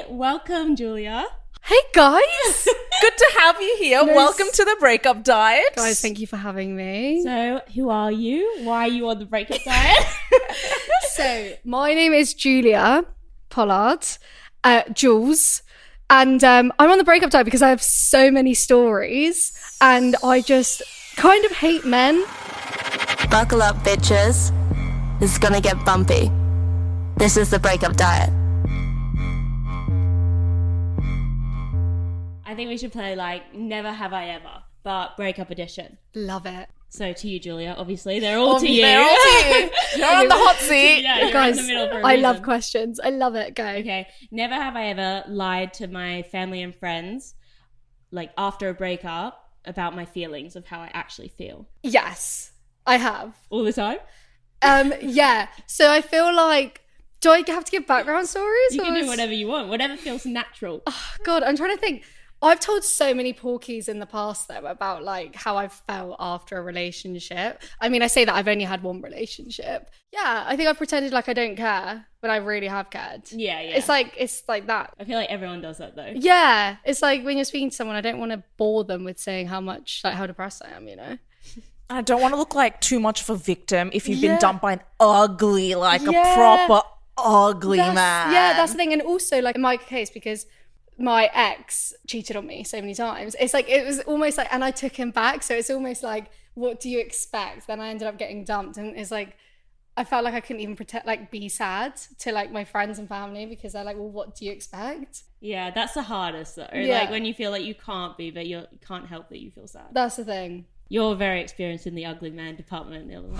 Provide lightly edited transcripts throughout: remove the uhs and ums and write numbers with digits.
welcome, Julia. Hey guys, good to have you here. Nice. Welcome to the breakup diet. Guys, thank you for having me. So, who are you? Why are you on the breakup diet? So, my name is Julia Pollard, Jules, and I'm on the breakup diet because I have so many stories and I just kind of hate men. Buckle up, bitches. This is gonna get bumpy. This is the breakup diet. I think we should play like Never Have I Ever, but breakup edition. Love it. So to you, Julia, obviously. They're all to you. They're all to you. You're on the hot seat. Yeah, you're Guys, in the middle for a I reason. love questions. I love it. Go. Okay, never have I ever lied to my family and friends, like after a breakup, about my feelings of how I actually feel. Yes, I have. All the time? Yeah. So I feel like, do I have to give background stories? You or can do is- whatever you want, whatever feels natural. God, I'm trying to think. I've told so many porkies in the past though about like how I've felt after a relationship. I mean, I say that I've only had one relationship. Yeah, I think I've pretended like I don't care, but I really have cared. Yeah. It's like that. I feel like everyone does that though. Yeah, it's like when you're speaking to someone, I don't want to bore them with saying how depressed I am, you know? I don't want to look like too much of a victim if you've Yeah. been dumped by an ugly, like Yeah. a proper ugly man. Yeah, that's the thing. And also like in my case, because my ex cheated on me so many times, it's like it was almost like, and I took him back, so it's almost like, what do you expect? Then I ended up getting dumped, and it's like I felt like I couldn't even be sad to like my friends and family because they're like, well, what do you expect? Yeah, that's the hardest though. Yeah. Like when you feel like you can't be, but you can't help that you feel sad. That's the thing. You're very experienced in the ugly man department, Illinois.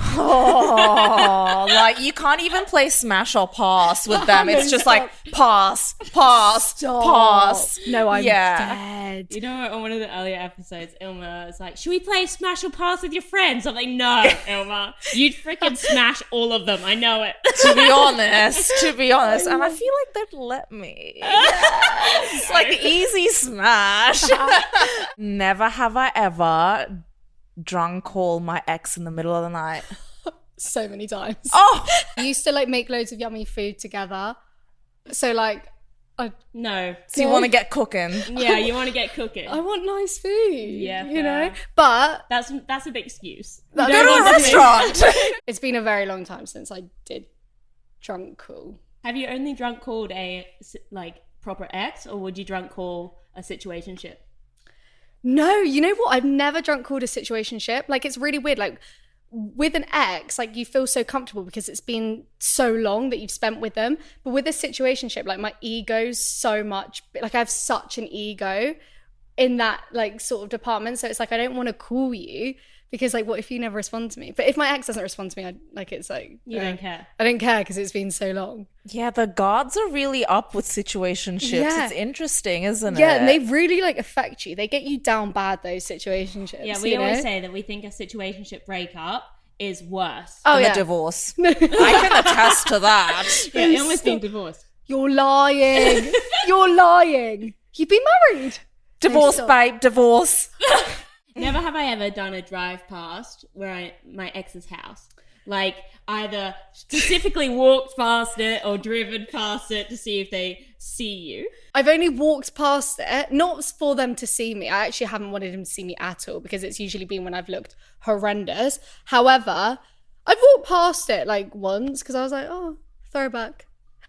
Oh, like you can't even play smash or pass with them. It's just like pass, pass, pass. No, I'm Yeah. dead. You know, on one of the earlier episodes, Ilma is like, should we play Smash or Pass with your friends? I'm like, no, Ilma. You'd freaking smash all of them. I know it. To be honest, and I feel like they'd let me. It's like the easy smash. Never have I ever drunk call my ex in the middle of the night. So many times. Oh, We used to like make loads of yummy food together. So like, No. so you want to get cooking? Yeah, you want to get cooking. I want nice food. Yeah, you know. fair. But That's a big excuse. Go You Go don't to a want to restaurant. it's been a very long time since I did drunk call. Have you only drunk called a like proper ex, or would you drunk call a situationship? No, you know what? I've never drunk called a situationship. Like it's really weird. Like with an ex, like you feel so comfortable because it's been so long that you've spent with them. But with a situationship, like my ego's so much. Like I have such an ego in that like sort of department. So it's like I don't want to call you because like what if you never respond to me? But if my ex doesn't respond to me, it's like You don't care. I don't care because it's been so long. Yeah, the guards are really up with situationships. Yeah. It's interesting, isn't it? Yeah, and they really like affect you. They get you down bad, those situationships. Yeah, we you always know? say that we think a situationship breakup is worse. Oh And yeah. the divorce. I can attest to that. Yeah, it almost being divorced. You're lying. You're lying. You've been married. Divorce, stop. babe, divorce. Never have I ever done a drive past my ex's house. Like either specifically walked past it or driven past it to see if they see you. I've only walked past it, not for them to see me. I actually haven't wanted them to see me at all because it's usually been when I've looked horrendous. However, I've walked past it like once because I was like, oh, throwback.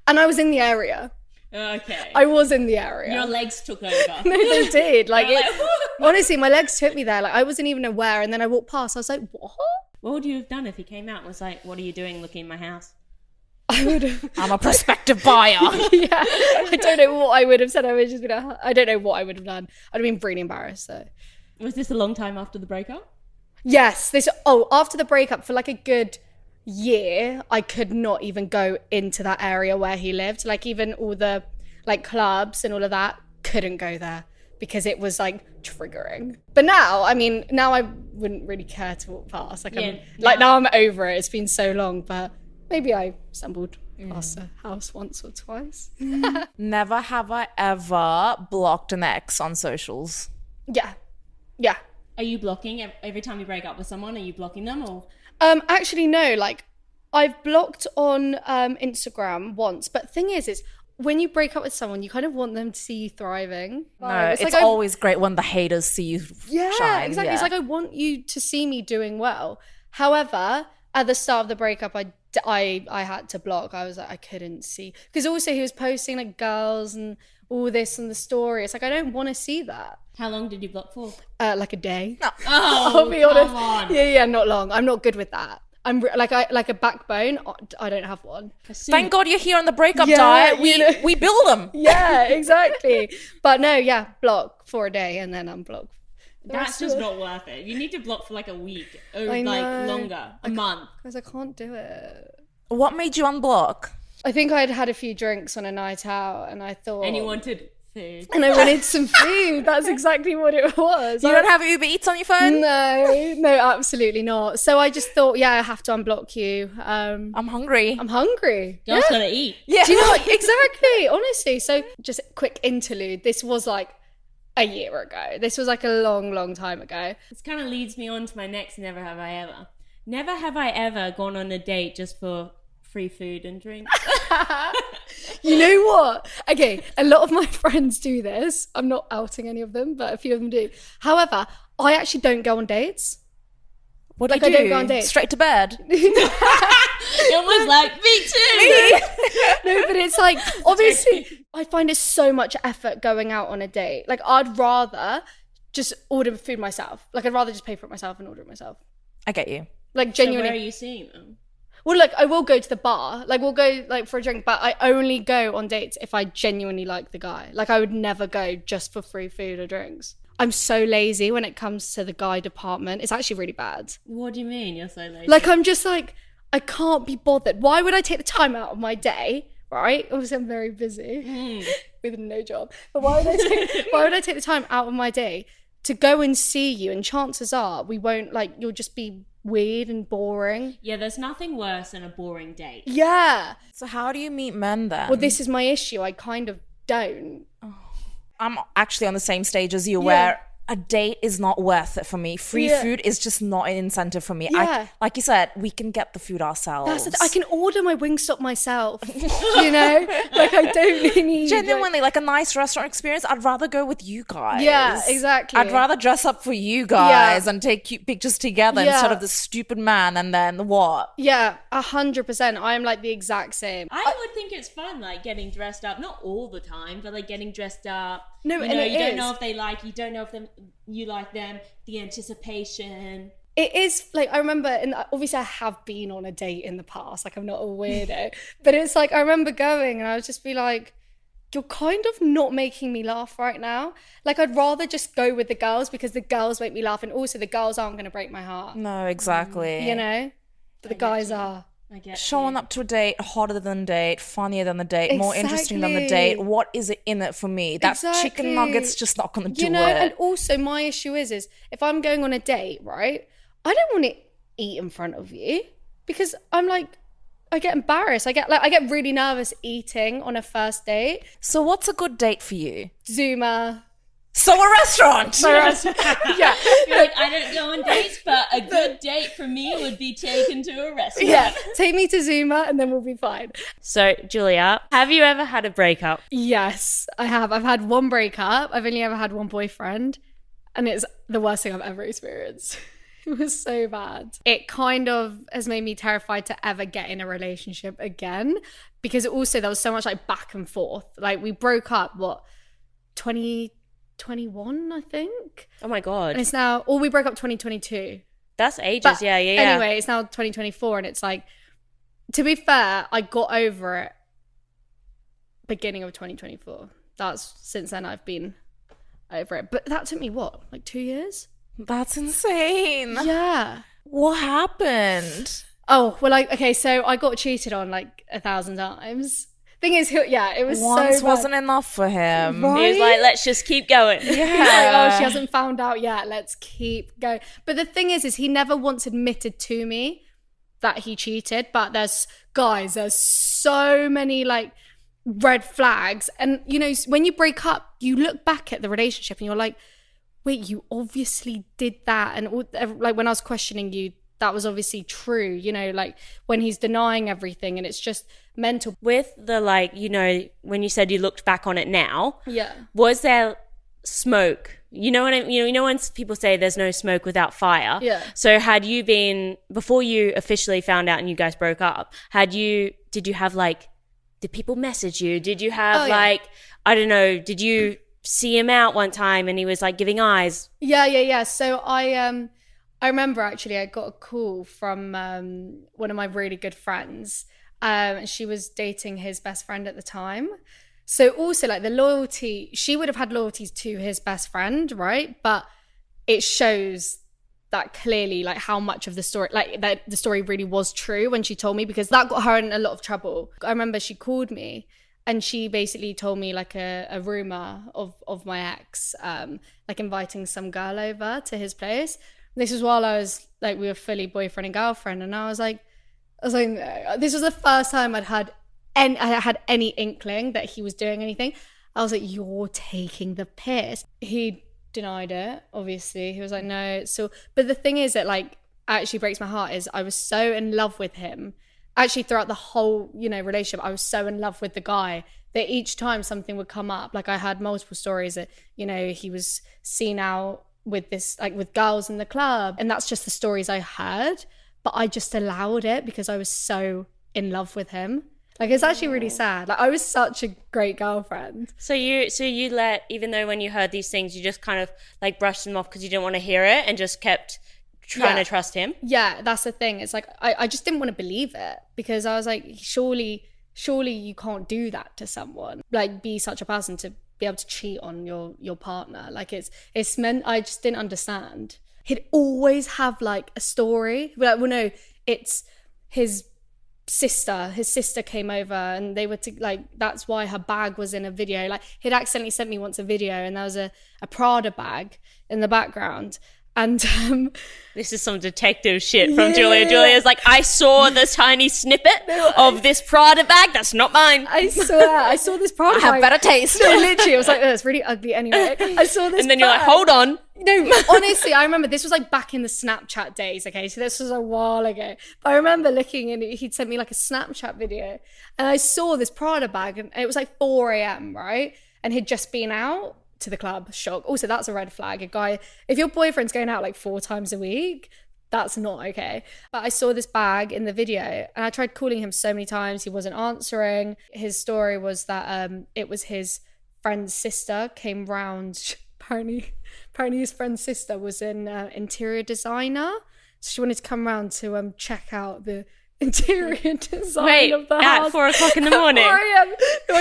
And I was in the area. Okay. I was in the area. Your legs took over. No, they did. Like, You're it, honestly, my legs took me there. Like, I wasn't even aware. And then I walked past. I was like, what? What would you have done if he came out and was like, what are you doing looking in my house? I would have. I'm a prospective buyer. Yeah. I don't know what I would have said. I would just been. I don't know what I would have done. I'd have been really embarrassed. So. Was this a long time after the breakup? Yes. After the breakup, for like a good year, I could not even go into that area where he lived. Like even all the like clubs and all of that, couldn't go there because it was like triggering. But now, I mean, now I wouldn't really care to walk past. Like now I'm over it. It's been so long, but maybe I stumbled past a house once or twice. Never have I ever blocked an ex on socials. Yeah. Are you blocking every time you break up with someone? Are you blocking them or? Actually, no. Like, I've blocked on Instagram once, but thing is when you break up with someone, you kind of want them to see you thriving. No, it's like always great when the haters see you shine. Exactly. Yeah. It's like, I want you to see me doing well. However, at the start of the breakup, I had to block. I was like, I couldn't see. Because also he was posting like girls and all this and the story. It's like, I don't want to see that. How long did you block for? Like a day. No. Oh, I'll be honest. come on. Yeah, not long. I'm not good with that. I'm like a backbone. I don't have one. Thank God you're here on the breakup Yeah, diet. you know. We build them. Yeah, exactly. But no, yeah, block for a day and then unblock. That's just not worth it. You need to block for like a week or I like know. longer, a month. Because I can't do it. What made you unblock? I think I'd had a few drinks on a night out and I thought... And you wanted food. And I wanted some food. That's exactly what it was. You don't have Uber Eats on your phone? No, absolutely not. So I just thought, yeah, I have to unblock you. I'm hungry. I'm hungry. Girls Yeah. gotta eat. Yeah. Do you know what? Exactly, honestly. So just a quick interlude. This was like a year ago. This was like a long, long time ago. This kind of leads me on to my next never have I ever. Never have I ever gone on a date just for free food and drink. You know what? Okay, a lot of my friends do this. I'm not outing any of them, but a few of them do. However, I actually don't go on dates. What Like, do you I do? don't go on dates. Straight to bed? It was like, me too. No, but it's like, obviously, I find it so much effort going out on a date. Like, I'd rather just order food myself. Like, I'd rather just pay for it myself and order it myself. I get you. Like, So genuinely. where are you seeing them? Well, look, I will go to the bar. Like, we'll go like for a drink, but I only go on dates if I genuinely like the guy. Like, I would never go just for free food or drinks. I'm so lazy when it comes to the guy department. It's actually really bad. What do you mean you're so lazy? Like, I'm just like, I can't be bothered. Why would I take the time out of my day, right? Obviously, I'm very busy with no job. But why would I take the time out of my day to go and see you? And chances are we won't, like, you'll just be weird and boring. Yeah, there's nothing worse than a boring date. Yeah. So how do you meet men then? Well, this is my issue. I kind of don't. I'm actually on the same stage as you where a date is not worth it for me. Free food is just not an incentive for me. Yeah. Like you said, we can get the food ourselves. I can order my Wingstop myself, you know? Like, I don't really need... Genuinely, like a nice restaurant experience, I'd rather go with you guys. Yeah, exactly. I'd rather dress up for you guys and take cute pictures together Yeah. instead of the stupid man and then what? Yeah, 100%. I am like the exact same. I would think it's fun, like getting dressed up. Not all the time, but like getting dressed up. No, you and know, it you don't is. know if they like you. Don't know if you like them. The anticipation. It is like, I remember, and obviously I have been on a date in the past, like I'm not a weirdo, but it's like I remember going and I would just be like, you're kind of not making me laugh right now. Like, I'd rather just go with the girls because the girls make me laugh, and also the girls aren't going to break my heart, No, exactly. you know? But the guys are. I get Showing you. up to a date, hotter than date, funnier than the date, more interesting than the Exactly. date. What is it in it for me? That chicken Exactly. nugget's just not going to do You know, it. and also my issue is if I'm going on a date, right, I don't want to eat in front of you because I'm like, I get embarrassed. I get really nervous eating on a first date. So what's a good date for you? Zuma. So a restaurant! Yeah. You're like, I don't go on dates, but a good date for me would be taken to a restaurant. Yeah. Take me to Zuma and then we'll be fine. So, Julia, have you ever had a breakup? Yes, I have. I've had one breakup. I've only ever had one boyfriend. And it's the worst thing I've ever experienced. It was so bad. It kind of has made me terrified to ever get in a relationship again because also there was so much like back and forth. Like, we broke up, 2021, I think? Oh my God. And it's now, or we broke up 2022. That's ages. But Yeah. anyway, it's now 2024 and it's like, to be fair, I got over it beginning of 2024. That's since then I've been over it. But that took me like 2 years? That's insane. Yeah. What happened? Oh, well, okay, so I got cheated on like 1,000 times. Thing is, it was Once so bad. wasn't enough for him. Right? He was like, let's just keep going. He's like, oh, she hasn't found out yet. Let's keep going. But the thing is he never once admitted to me that he cheated. But there's so many like red flags. And, you know, when you break up, you look back at the relationship and you're like, wait, you obviously did that. And all, like when I was questioning you that was obviously true, you know, like when he's denying everything and it's just mental. With the, like, you know, when you said you looked back on it now, Yeah. was there smoke? You know what I mean? You know when people say there's no smoke without fire? Yeah. So had you been, before you officially found out and you guys broke up, did you have like, did people message you? Did you have like, I don't know, did you see him out one time and he was like giving eyes? Yeah. So I remember actually I got a call from one of my really good friends. And she was dating his best friend at the time. So also like the loyalty, she would have had loyalties to his best friend, right? But it shows that clearly like how much of the story, like that the story really was true when she told me, because that got her in a lot of trouble. I remember she called me and she basically told me like a rumor of my ex, like inviting some girl over to his place. This was while I was like, we were fully boyfriend and girlfriend. And I was like, no. This was the first time I had any inkling that he was doing anything. I was like, you're taking the piss. He denied it, obviously. He was like, no. So, but the thing is that like actually breaks my heart is I was so in love with him. Actually, throughout the whole, you know, relationship, I was so in love with the guy that each time something would come up, like I had multiple stories that, you know, he was seen out with this, like with girls in the club. And that's just the stories I heard. But I just allowed it because I was so in love with him. Like, it's actually really sad. Like, I was such a great girlfriend. So you let, even though when you heard these things, you just kind of like brushed them off because you didn't want to hear it and just kept trying to trust him? Yeah, that's the thing. It's like, I just didn't want to believe it because I was like, surely you can't do that to someone. Like, be such a person to be able to cheat on your partner. Like, it's meant, I just didn't understand. He'd always have like a story. Like, well, no, it's his sister came over and they were like, that's why her bag was in a video. Like, he'd accidentally sent me once a video and there was a Prada bag in the background. And this is some detective shit from Julia. Julia's like, I saw this tiny snippet of this Prada bag. That's not mine. I saw this Prada bag. I have better taste. No, literally, I was like, oh, it's really ugly anyway. I saw this and then bag. you're like, hold on. No, honestly, I remember this was like back in the Snapchat days, okay? So this was a while ago. But I remember looking and he'd sent me like a Snapchat video and I saw this Prada bag and it was like 4 a.m, right? And he'd just been out to the club. Shock. Also, that's a red flag. A guy, if your boyfriend's going out like 4 times a week, that's not okay. But I saw this bag in the video and I tried calling him so many times. He wasn't answering. His story was that it was his friend's sister came round. Apparently his friend's sister was an interior designer. So she wanted to come round to check out the interior design of the house. At 4 o'clock in the morning? 4 a.m. No,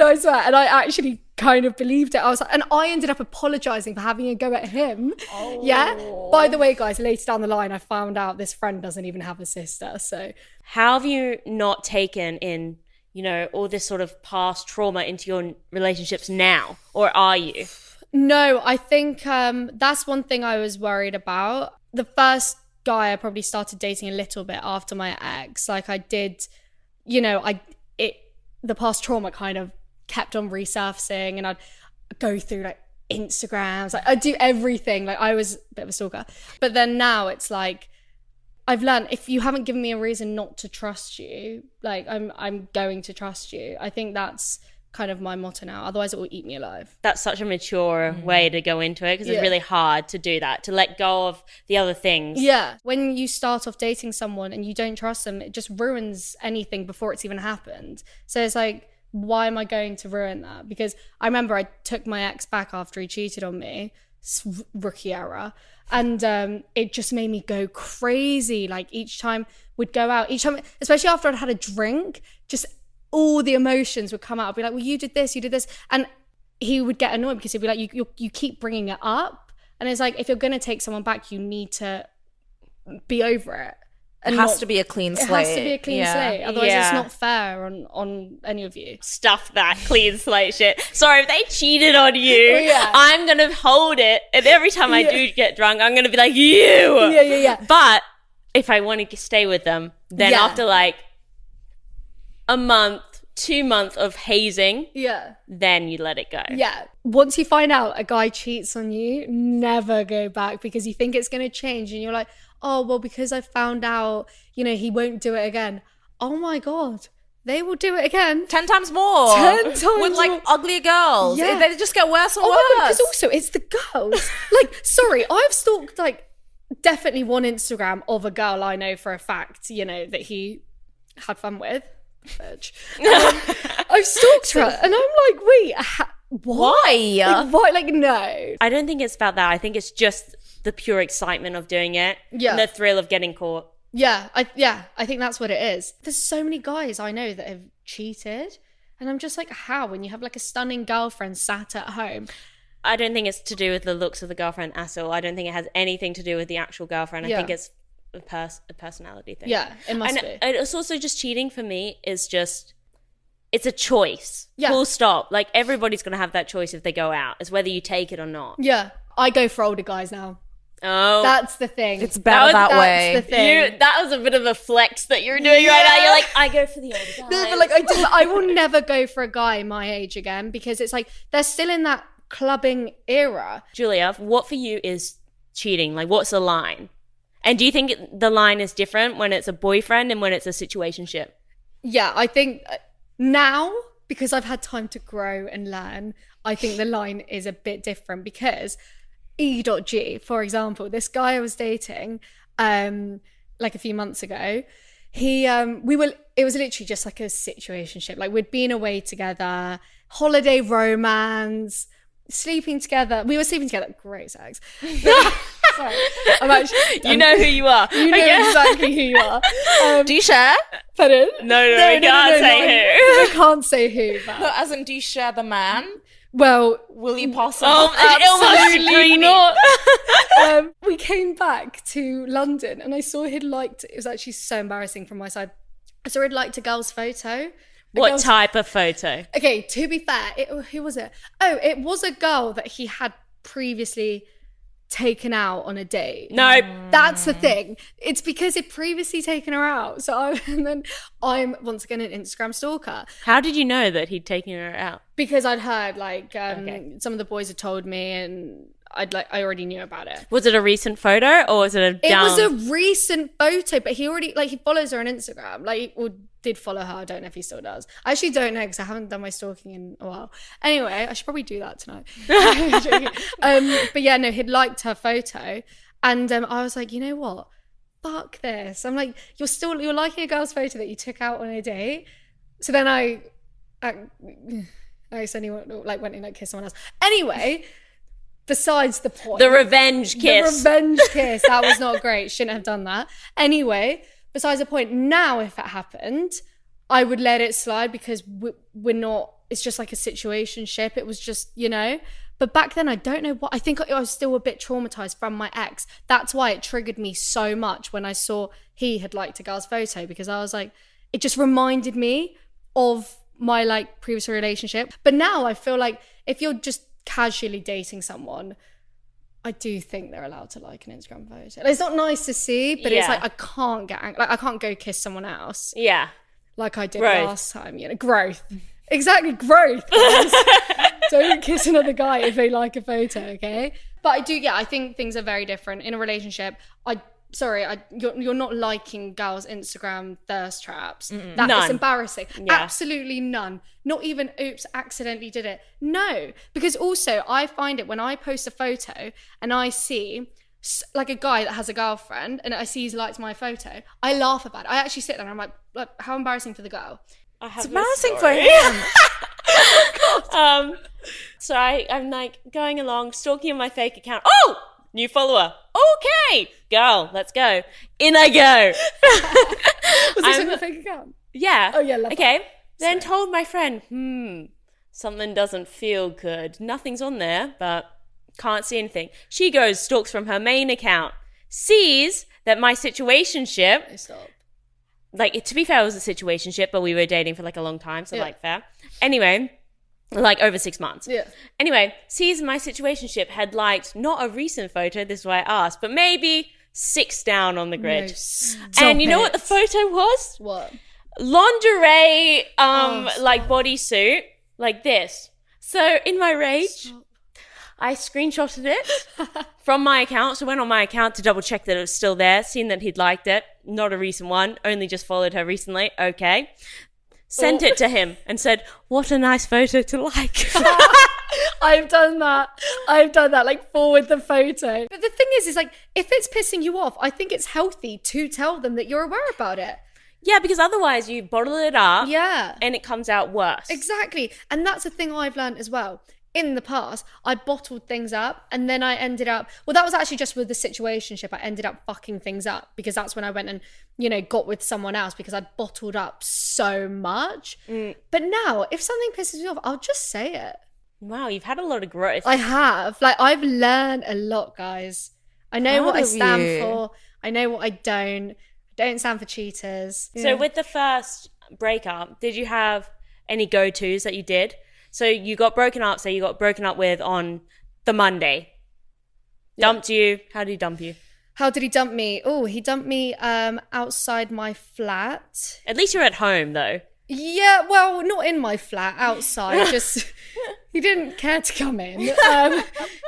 I swear. And I actually kind of believed it. I was like, and I ended up apologising for having a go at him. Oh. Yeah. By the way, guys, later down the line, I found out this friend doesn't even have a sister. So how have you not taken in, you know, all this sort of past trauma into your relationships now? Or are you? No, I think that's one thing I was worried about. The first guy I probably started dating a little bit after my ex. Like I did, you know, the past trauma kind of kept on resurfacing and I'd go through like Instagrams, like I'd do everything. Like I was a bit of a stalker. But then now it's like, I've learned if you haven't given me a reason not to trust you, like I'm going to trust you. I think that's kind of my motto now. Otherwise it will eat me alive. That's such a mature way to go into it because it's really hard to do that, to let go of the other things. Yeah. When you start off dating someone and you don't trust them, it just ruins anything before it's even happened. So it's like, why am I going to ruin that? Because I remember I took my ex back after he cheated on me, rookie error, and it just made me go crazy. Like each time we'd go out, especially after I'd had a drink, just all the emotions would come out. I'd be like, well, you did this. And he would get annoyed because he'd be like, you keep bringing it up. And it's like, if you're going to take someone back, you need to be over it. It has to be a clean slate. It has to be a clean slate. Otherwise, it's not fair on any of you. Stuff that clean slate shit. Sorry, if they cheated on you, I'm going to hold it. And every time I do get drunk, I'm going to be like, you. Yeah. But if I want to stay with them, then after like a month, 2 months of hazing, then you let it go. Yeah. Once you find out a guy cheats on you, never go back because you think it's going to change and you're like, oh, well, because I found out, you know, he won't do it again. Oh my God. They will do it again. 10 times more. 10 times with like more. uglier girls. Yeah. They just get worse and Oh worse. my God, because also it's the girls. Like, sorry, I've stalked like definitely one Instagram of a girl I know for a fact, you know, that he had fun with. Bitch. I've stalked her and I'm like, wait, Why? Like, why? Like, no. I don't think it's about that. I think it's just the pure excitement of doing it. Yeah. And the thrill of getting caught. Yeah, I think that's what it is. There's so many guys I know that have cheated, and I'm just like, how? When you have like a stunning girlfriend sat at home. I don't think it's to do with the looks of the girlfriend at all. I don't think it has anything to do with the actual girlfriend. Yeah. I think it's a personality thing. Yeah, it must And be. it's also just cheating for me is just, it's a choice. Yeah. Full stop. Like everybody's going to have that choice if they go out. It's whether you take it or not. Yeah, I go for older guys now. Oh. That's the thing. It's better that way. That's the thing. That was a bit of a flex that you're doing right now. You're like, I go for the older guy. No, but like I will never go for a guy my age again because it's like they're still in that clubbing era. Julia, what for you is cheating? Like, what's the line? And do you think the line is different when it's a boyfriend and when it's a situationship? Yeah, I think now, because I've had time to grow and learn, I think the line is a bit different because E.G, for example, this guy I was dating like a few months ago, it was literally just like a situationship. Like we'd been away together, holiday romance, sleeping together. We were sleeping together. Great sex. Sorry. You know who you are. You know exactly who you are. Do you share? Pardon? No, we can't say who. I can't say who. But, No, as in, do you share the man? well, Will you pass him? absolutely not. We came back to London and I saw he'd liked, it was actually so embarrassing from my side. I saw he'd liked a girl's photo. What type of photo? Okay, to be fair, who was it? Oh, it was a girl that he had previously taken out on a date. No. That's the thing. It's because he'd previously taken her out. So I'm once again an Instagram stalker. How did you know that he'd taken her out? Because I'd heard like Okay. some of the boys had told me and I already knew about it. Was it a recent photo or was it a down? It was a recent photo, but he already he follows her on Instagram. Or did follow her. I don't know if he still does. I actually don't know because I haven't done my stalking in a while. Anyway, I should probably do that tonight. But yeah, no, he'd liked her photo, and I was like, you know what? Fuck this. I'm like, you're liking a girl's photo that you took out on a date. So then I accidentally went and kissed someone else. Anyway. Besides the point. The revenge kiss. The revenge kiss. That was not great. Shouldn't have done that. Anyway, besides the point. Now, if it happened, I would let it slide because we're not, it's just like a situationship. It was just, you know. But back then, I don't know what, I think I was still a bit traumatized from my ex. That's why it triggered me so much when I saw he had liked a girl's photo because I was like, it just reminded me of my like previous relationship. But now I feel like if you're just casually dating someone, I do think they're allowed to like an Instagram photo. It's not nice to see, but it's Yeah. like I can't get angry. Like I can't go kiss someone else Yeah. like I did Growth. last time. You know, growth. Exactly, growth. guys. Don't kiss another guy if they like a photo, okay? But I do, yeah. I think things are very different in a relationship. You're not liking girls' Instagram thirst traps. That is None. embarrassing. Yeah. Absolutely none. Not even, oops, accidentally did it. No, because also I find it when I post a photo and I see like a guy that has a girlfriend and I see he's liked my photo, I laugh about it. I actually sit there and I'm like, how embarrassing for the girl. I have It's embarrassing for him. So I'm like going along, stalking on my fake account. Oh! New follower. Okay. Girl, let's go. In I go. Was this on your fake account? Yeah. Oh, yeah, love okay. that. Then told my friend, something doesn't feel good. Nothing's on there, but can't see anything. She goes, stalks from her main account, sees that my situationship, Stop. like, to be fair, it was a situationship, but we were dating for like a long time, so Yeah. like fair. Anyway, like over 6 months. Yeah. Anyway, sees my situationship had liked not a recent photo, this is why I asked, but maybe 6 down on the grid. No, stop and you know what it. the photo was? What? Lingerie, stop. like bodysuit, like this. So in my rage, I screenshotted it from my account. So I went on my account to double check that it was still there, seen that he'd liked it. Not a recent one, only just followed her recently. Okay. Sent it to him and said, what a nice photo to like. I've done that, like forward the photo. But the thing is like, if it's pissing you off, I think it's healthy to tell them that you're aware about it. Yeah, because otherwise you bottle it up. Yeah. And it comes out worse. Exactly. And that's a thing I've learned as well. In the past, I bottled things up and then I ended up, well, that was actually just with the situationship. I ended up fucking things up because that's when I went and, you know, got with someone else because I'd bottled up so much. But now, if something pisses me off, I'll just say it. Wow, you've had a lot of growth. I have. Like, I've learned a lot, guys. I know what I stand for. I know what I don't. I don't stand for cheaters. So with the first breakup, did you have any go-tos that you did? So you got broken up, say you got broken up with on the Monday. Dumped you. How did he dump you? How did he dump me? Oh, he dumped me outside my flat. At least you're at home, though. Yeah, well, not in my flat, outside. Just, he didn't care to come in.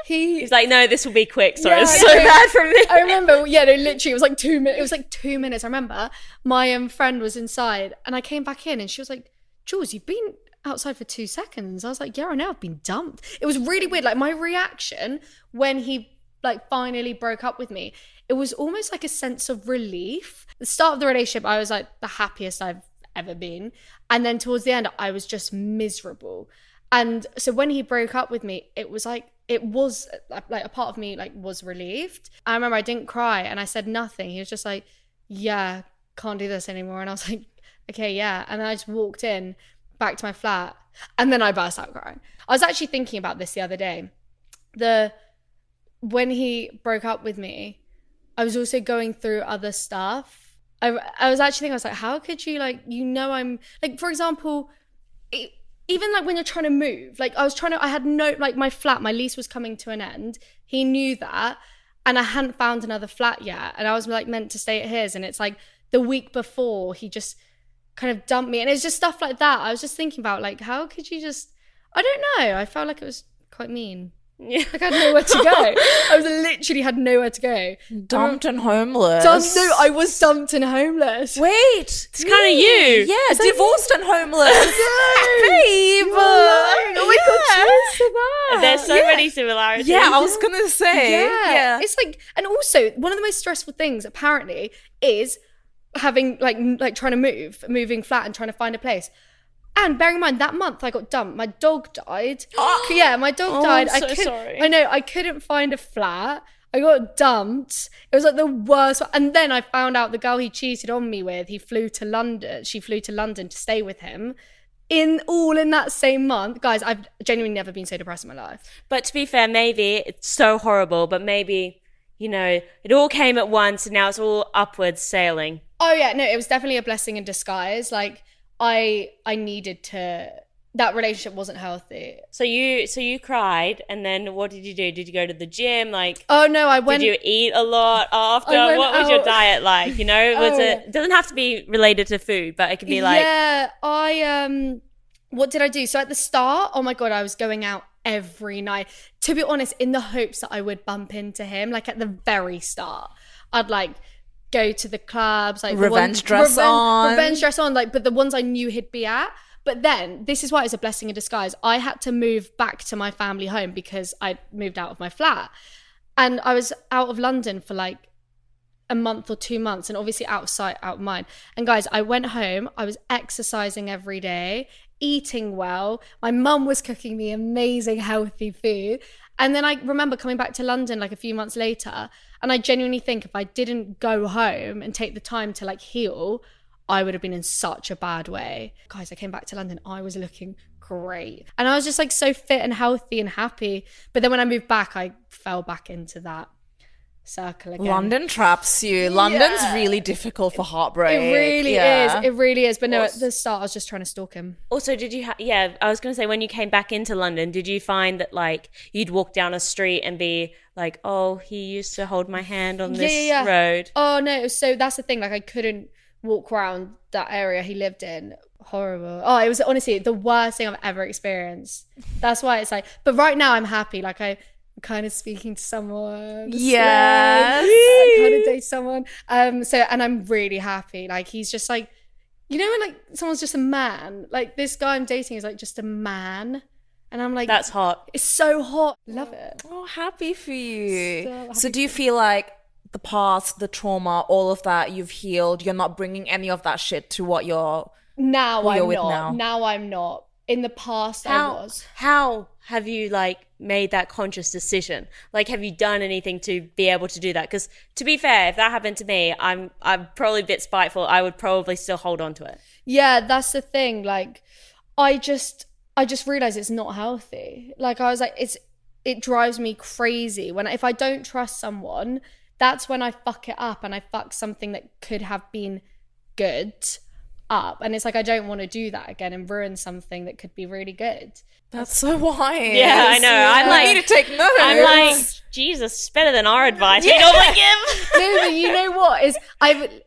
He's like, no, this will be quick. Sorry, Yeah, it's so bad from me. I remember, literally, it was like 2 minutes. It was like 2 minutes. I remember my friend was inside and I came back in and she was like, Jules, you've been outside for 2 seconds. I was like, yeah, I know, I've been dumped. It was really weird. Like, my reaction when he like finally broke up with me, it was almost like a sense of relief. The start of the relationship, I was like the happiest I've ever been. And then towards the end, I was just miserable. And so when he broke up with me, it was like a part of me like was relieved. I remember I didn't cry and I said nothing. He was just like, yeah, can't do this anymore. And I was like, okay, yeah. And then I just walked in back to my flat and then I burst out crying. I was actually thinking about this the other day. When he broke up with me, I was also going through other stuff. I was actually thinking, I was like, how could you, like, you know, I'm like, for example, even like when you're trying to move, like I had no, like my flat, my lease was coming to an end. He knew that and I hadn't found another flat yet. And I was like meant to stay at his. And it's like the week before he just kind of dumped me. And it's just stuff like that. I was just thinking about like, how could you just, I don't know. I felt like it was quite mean. Yeah. Like I had nowhere to go. I literally had nowhere to go. Dumped and homeless. I was dumped and homeless. Wait, it's kind of you. Yeah, divorced and homeless. Babe. Oh my God, cheers to that. There's so many similarities. Yeah, I was gonna say. Yeah. It's like, and also one of the most stressful things apparently is having like trying to moving flat and trying to find a place. And bearing in mind, that month I got dumped. My dog died. Yeah, my dog died. I'm so sorry. I know, I couldn't find a flat. I got dumped. It was like the worst. And then I found out the girl he cheated on me with, she flew to London to stay with him. In that same month. Guys, I've genuinely never been so depressed in my life. But to be fair, maybe it's so horrible, but maybe, you know, it all came at once and now it's all upwards sailing. Oh yeah, no, it was definitely a blessing in disguise. Like, I needed to, that relationship wasn't healthy. So you cried and then what did you do? Did you go to the gym? Like, oh no, I went. Did you eat a lot after? What was your diet like? You know, it doesn't have to be related to food, but it could be like. Yeah, what did I do? So at the start, oh my God, I was going out every night. To be honest, in the hopes that I would bump into him, like at the very start, I'd like go to the clubs, like revenge dress on, like, but the ones I knew he'd be at. But then this is why it's a blessing in disguise. I had to move back to my family home because I moved out of my flat, and I was out of London for like a month or 2 months, and obviously out of sight, out of mind. And guys, I went home. I was exercising every day, eating well. My mum was cooking me amazing healthy food. And then I remember coming back to London like a few months later, and I genuinely think if I didn't go home and take the time to like heal, I would have been in such a bad way. Guys, I came back to London, I was looking great. And I was just like so fit and healthy and happy. But then when I moved back, I fell back into that circle again. London traps you. London's really difficult for heartbreak. It really is. It really is. But no, at the start, I was just trying to stalk him. Also, did you I was going to say, when you came back into London, did you find that like you'd walk down a street and be like, oh, he used to hold my hand on this road? Oh no, so that's the thing, like I couldn't walk around that area he lived in. Horrible. Oh, it was honestly the worst thing I've ever experienced. That's why it's like, but right now I'm happy. Like kind of speaking to someone. Yes. I kind of date someone. And I'm really happy. Like, he's just like, you know, when like someone's just a man, like this guy I'm dating is like just a man. And I'm like, That's hot. it's so hot. Love it. Oh, happy for you. So happy So do you feel like the past, the trauma, all of that you've healed, you're not bringing any of that shit to what you're Now who you're I'm with not. now? Now I'm not. In the past, I was. How have you like made that conscious decision? Like, have you done anything to be able to do that? Because to be fair, if that happened to me, I'm probably a bit spiteful. I would probably still hold on to it. Yeah, that's the thing. Like, I just realized it's not healthy. Like, I was like, it drives me crazy if I don't trust someone. That's when I fuck it up, and I fuck something that could have been good up. And it's like, I don't want to do that again and ruin something that could be really good. That's so wise. Yeah, I know. I'm like, I need to take notes. I'm like, Jesus, it's better than our advice. We normally give. No, but you know what is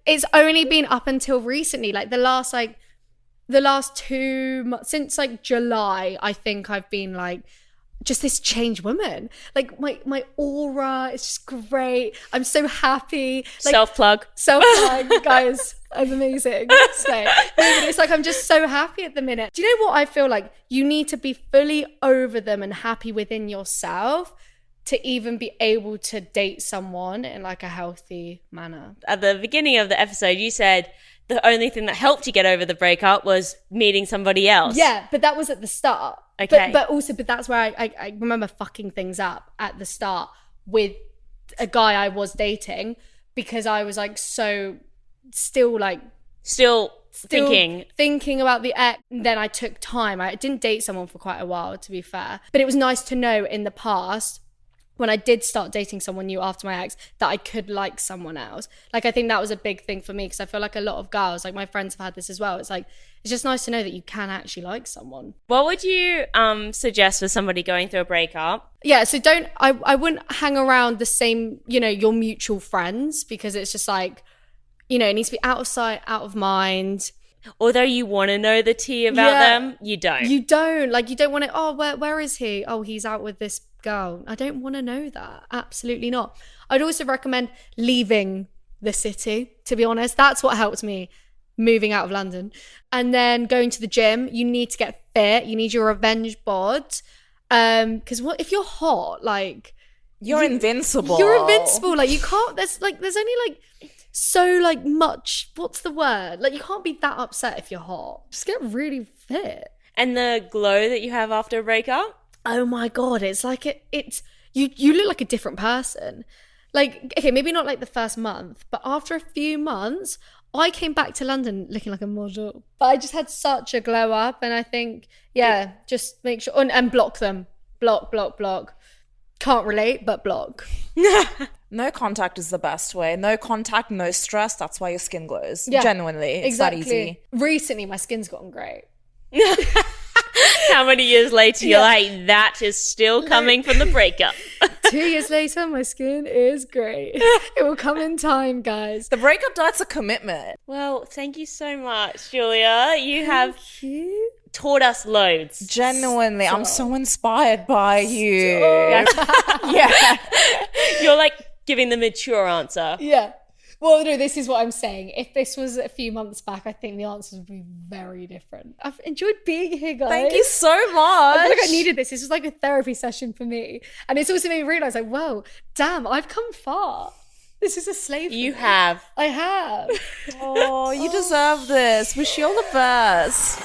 it's only been up until recently, like the last 2 months, since like July, I think I've been like just this changed woman. Like my aura is just great. I'm so happy. Like, Self-plug. Guys, I'm amazing. So, no, but it's like I'm just so happy at the minute. Do you know what I feel like? You need to be fully over them and happy within yourself to even be able to date someone in like a healthy manner. At the beginning of the episode, you said the only thing that helped you get over the breakup was meeting somebody else. Yeah, but that was at the start. Okay. But that's where I remember fucking things up at the start with a guy I was dating, because I was like still thinking about the ex. Then I took time. I didn't date someone for quite a while, to be fair. But it was nice to know in the past, when I did start dating someone new after my ex, that I could like someone else. Like, I think that was a big thing for me, because I feel like a lot of girls, like my friends have had this as well. It's like, it's just nice to know that you can actually like someone. What would you suggest for somebody going through a breakup? Yeah, so I wouldn't hang around the same, you know, your mutual friends, because it's just like, you know, it needs to be out of sight, out of mind. Although you want to know the tea about them, you don't. You don't. Like, you don't want to, oh, where is he? Oh, he's out with this girl. I don't want to know that. Absolutely not. I'd also recommend leaving the city, to be honest. That's what helped me moving out of London. And then going to the gym. You need to get fit. You need your revenge bod. Because what if you're hot? Like, You're invincible. You're invincible. Like, you can't, there's only like so like much, what's the word? Like, you can't be that upset if you're hot. Just get really fit. And the glow that you have after a breakup? Oh my God, it's like it's you look like a different person. Like, okay, maybe not like the first month, but after a few months, I came back to London looking like a model. But I just had such a glow up, and I think, yeah, just make sure and block them. Block. Can't relate, but block. No contact is the best way. No contact, no stress. That's why your skin glows. Yeah, Genuinely. It's exactly. that easy. Recently, my skin's gotten great. How many years later you're like, that is still coming from the breakup? 2 years later, my skin is great. It will come in time, guys. The breakup diet's a commitment. Well, thank you so much, Julia. You have taught us loads. Genuinely, I'm so inspired by you. Yeah. You're like giving the mature answer. Yeah. Well, no, this is what I'm saying. If this was a few months back, I think the answers would be very different. I've enjoyed being here, guys. Thank you so much. I feel like I needed this. This was like a therapy session for me. And it's also made me realise, like, whoa, damn, I've come far. This is a slave. You have. I have. Oh, you deserve this. Wish you all the best.